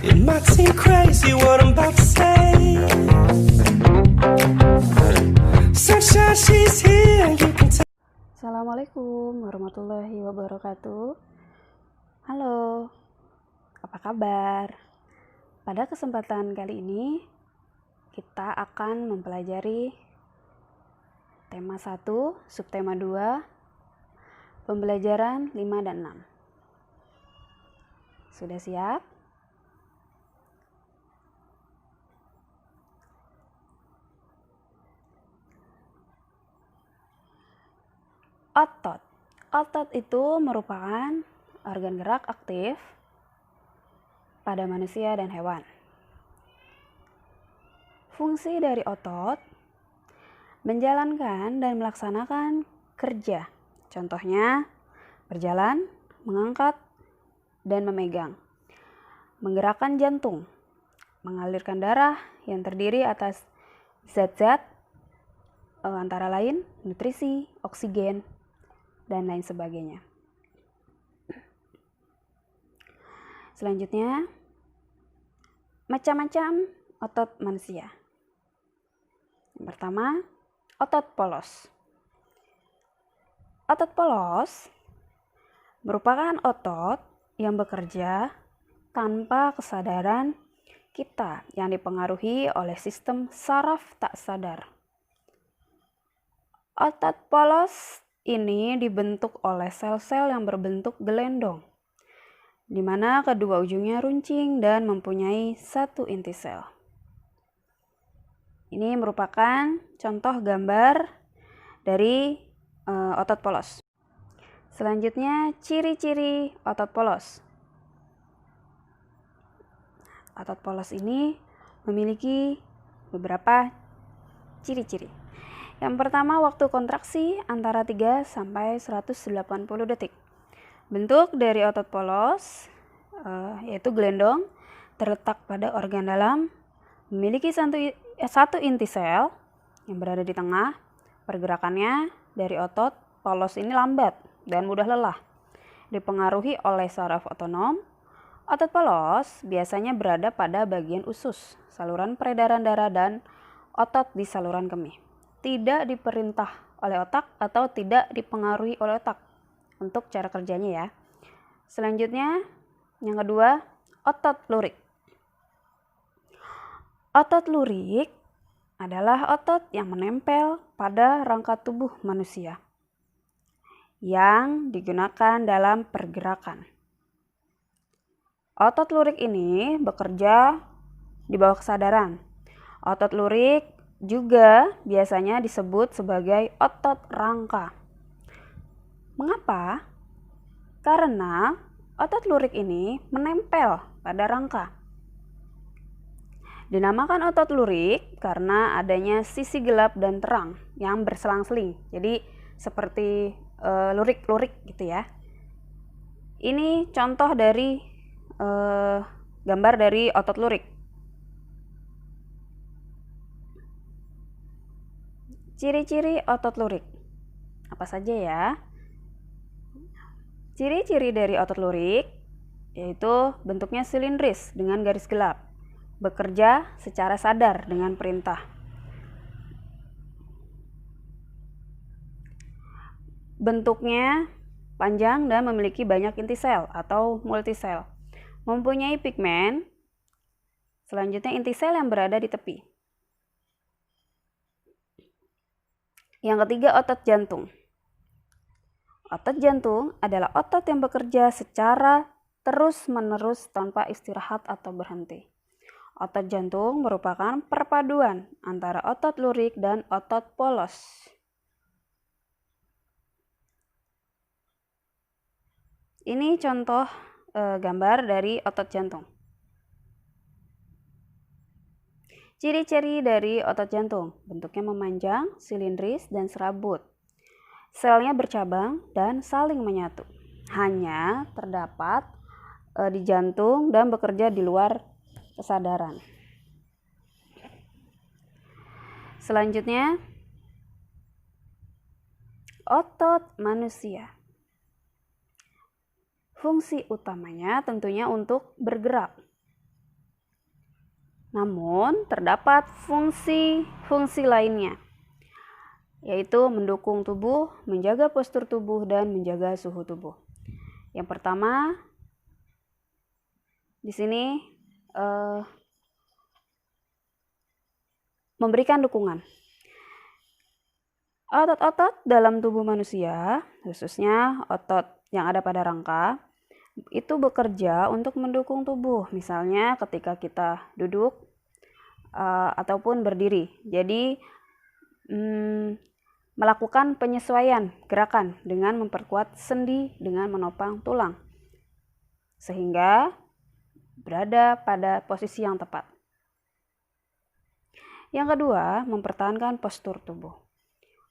It might seem crazy what I'm about to say. Sunshine, she's here, you can tell. Assalamualaikum warahmatullahi wabarakatuh. Halo, apa kabar? Pada kesempatan kali ini kita akan mempelajari tema 1, subtema 2, pembelajaran 5 dan 6. Sudah siap? Otot. Otot itu merupakan organ gerak aktif pada manusia dan hewan. Fungsi dari otot menjalankan dan melaksanakan kerja. Contohnya, berjalan, mengangkat, dan memegang. Menggerakkan jantung, mengalirkan darah yang terdiri atas zat-zat antara lain nutrisi, oksigen, dan lain sebagainya. Selanjutnya, macam-macam otot manusia. Yang pertama, otot polos. Otot polos merupakan otot yang bekerja tanpa kesadaran kita yang dipengaruhi oleh sistem saraf tak sadar. Otot polos ini dibentuk oleh sel-sel yang berbentuk gelendong, di mana kedua ujungnya runcing dan mempunyai satu inti sel. Ini merupakan contoh gambar dari otot polos. Selanjutnya, ciri-ciri otot polos. Otot polos ini memiliki beberapa ciri-ciri. Yang pertama, waktu kontraksi antara 3 sampai 180 detik. Bentuk dari otot polos yaitu gelendong, terletak pada organ dalam, memiliki satu inti sel yang berada di tengah. Pergerakannya dari otot polos ini lambat dan mudah lelah, dipengaruhi oleh saraf otonom. Otot polos biasanya berada pada bagian usus, saluran peredaran darah, dan otot di saluran kemih. Tidak diperintah oleh otak atau tidak dipengaruhi oleh otak untuk cara kerjanya ya. Selanjutnya, yang kedua, otot lurik. Otot lurik adalah otot yang menempel pada rangka tubuh manusia yang digunakan dalam pergerakan. Otot lurik ini bekerja di bawah kesadaran. Otot lurik juga biasanya disebut sebagai otot rangka. Mengapa? Karena otot lurik ini menempel pada rangka. Dinamakan otot lurik karena adanya sisi gelap dan terang yang berselang-seling. Jadi seperti lurik-lurik gitu ya. Ini contoh dari gambar dari otot lurik. Ciri-ciri otot lurik apa saja ya? Ciri-ciri dari otot lurik yaitu bentuknya silindris dengan garis gelap, bekerja secara sadar dengan perintah. Bentuknya panjang dan memiliki banyak inti sel atau multisel. Mempunyai pigmen. Selanjutnya, inti sel yang berada di tepi. Yang ketiga, otot jantung. Otot jantung adalah otot yang bekerja secara terus-menerus tanpa istirahat atau berhenti. Otot jantung merupakan perpaduan antara otot lurik dan otot polos. Ini contoh gambar dari otot jantung. Ciri-ciri dari otot jantung, bentuknya memanjang, silindris, dan serabut. Selnya bercabang dan saling menyatu. Hanya terdapat di jantung dan bekerja di luar kesadaran. Selanjutnya, otot manusia. Fungsi utamanya tentunya untuk bergerak. Namun, terdapat fungsi-fungsi lainnya, yaitu mendukung tubuh, menjaga postur tubuh, dan menjaga suhu tubuh. Yang pertama, di sini memberikan dukungan. Otot-otot dalam tubuh manusia, khususnya otot yang ada pada rangka, itu bekerja untuk mendukung tubuh. Misalnya ketika kita duduk ataupun berdiri. Jadi melakukan penyesuaian gerakan dengan memperkuat sendi dengan menopang tulang, sehingga berada pada posisi yang tepat. Yang kedua, mempertahankan postur tubuh.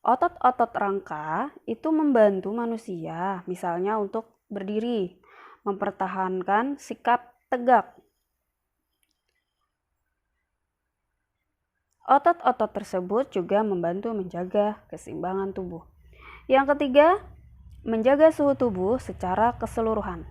Otot-otot rangka itu membantu manusia, misalnya untuk berdiri, mempertahankan sikap tegak. Otot-otot tersebut juga membantu menjaga keseimbangan tubuh. Yang ketiga, menjaga suhu tubuh secara keseluruhan.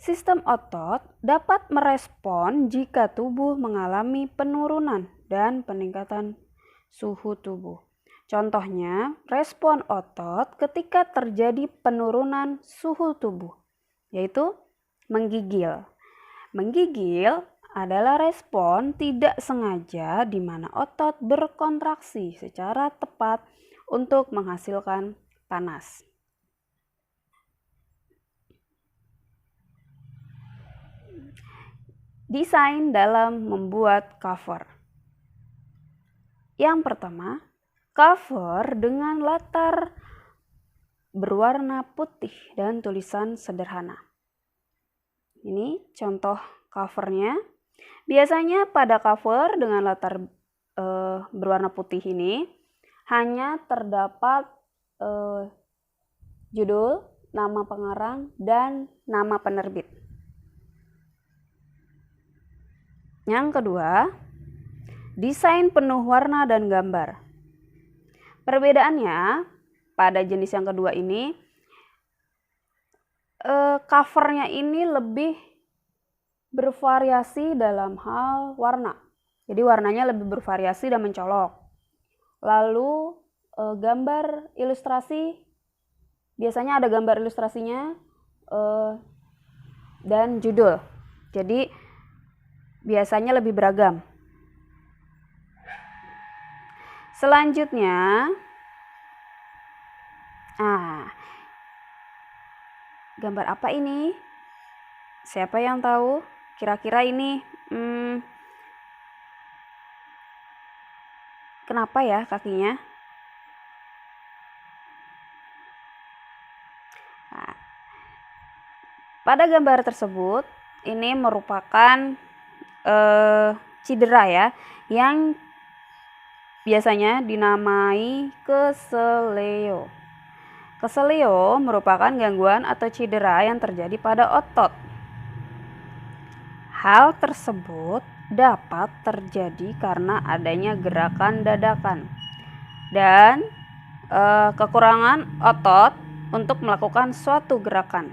Sistem otot dapat merespon jika tubuh mengalami penurunan dan peningkatan suhu tubuh. Contohnya, respon otot ketika terjadi penurunan suhu tubuh, yaitu menggigil. Menggigil adalah respon tidak sengaja di mana otot berkontraksi secara tepat untuk menghasilkan panas. Desain dalam membuat cover. Yang pertama, cover dengan latar berwarna putih dan tulisan sederhana. Ini contoh covernya. Biasanya pada cover dengan latar berwarna putih ini hanya terdapat judul, nama pengarang, dan nama penerbit. Yang kedua, desain penuh warna dan gambar. Perbedaannya pada jenis yang kedua ini, covernya ini lebih bervariasi dalam hal warna. Jadi warnanya lebih bervariasi dan mencolok. Lalu gambar ilustrasi, biasanya ada gambar ilustrasinya dan judul. Jadi biasanya lebih beragam. Selanjutnya, gambar apa ini? Siapa yang tahu? Kira-kira ini kenapa ya kakinya? Nah, pada gambar tersebut, ini merupakan cedera ya, yang biasanya dinamai keseleo. Keseleo merupakan gangguan atau cedera yang terjadi pada otot. Hal tersebut dapat terjadi karena adanya gerakan dadakan dan kekurangan otot untuk melakukan suatu gerakan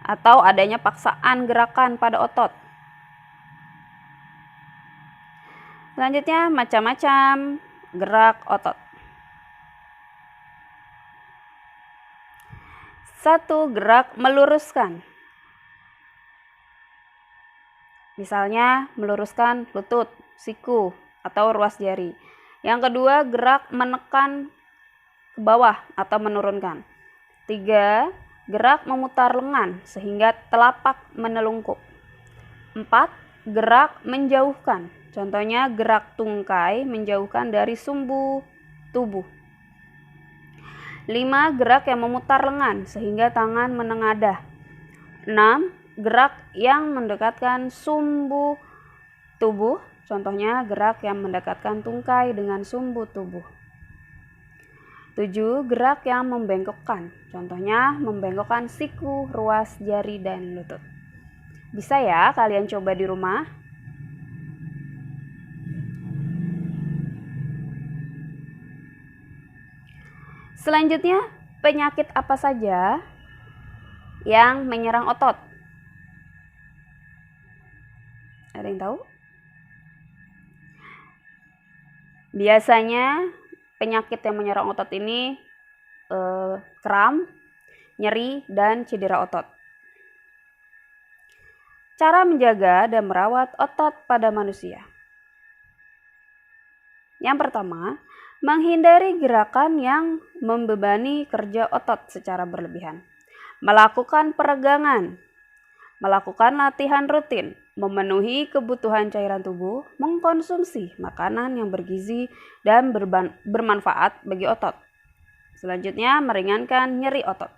atau adanya paksaan gerakan pada otot. Selanjutnya, macam-macam gerak otot. 1. Gerak meluruskan. Misalnya, meluruskan lutut, siku, atau ruas jari. Yang kedua, gerak menekan ke bawah atau menurunkan. 3. Gerak memutar lengan sehingga telapak menelungkup. 4. Gerak menjauhkan. Contohnya gerak tungkai menjauhkan dari sumbu tubuh. 5. Gerak yang memutar lengan sehingga tangan menengadah. 6. Gerak yang mendekatkan sumbu tubuh. Contohnya gerak yang mendekatkan tungkai dengan sumbu tubuh. 7. Gerak yang membengkokkan. Contohnya membengkokkan siku, ruas jari, dan lutut. Bisa ya kalian coba di rumah. Selanjutnya, penyakit apa saja yang menyerang otot? Ada yang tahu? Biasanya penyakit yang menyerang otot ini kram, nyeri, dan cedera otot. Cara menjaga dan merawat otot pada manusia. Yang pertama, menghindari gerakan yang membebani kerja otot secara berlebihan. Melakukan peregangan, melakukan latihan rutin, memenuhi kebutuhan cairan tubuh, mengkonsumsi makanan yang bergizi dan bermanfaat bagi otot. Selanjutnya, meringankan nyeri otot.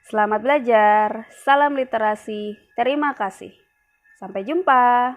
Selamat belajar, salam literasi, terima kasih. Sampai jumpa.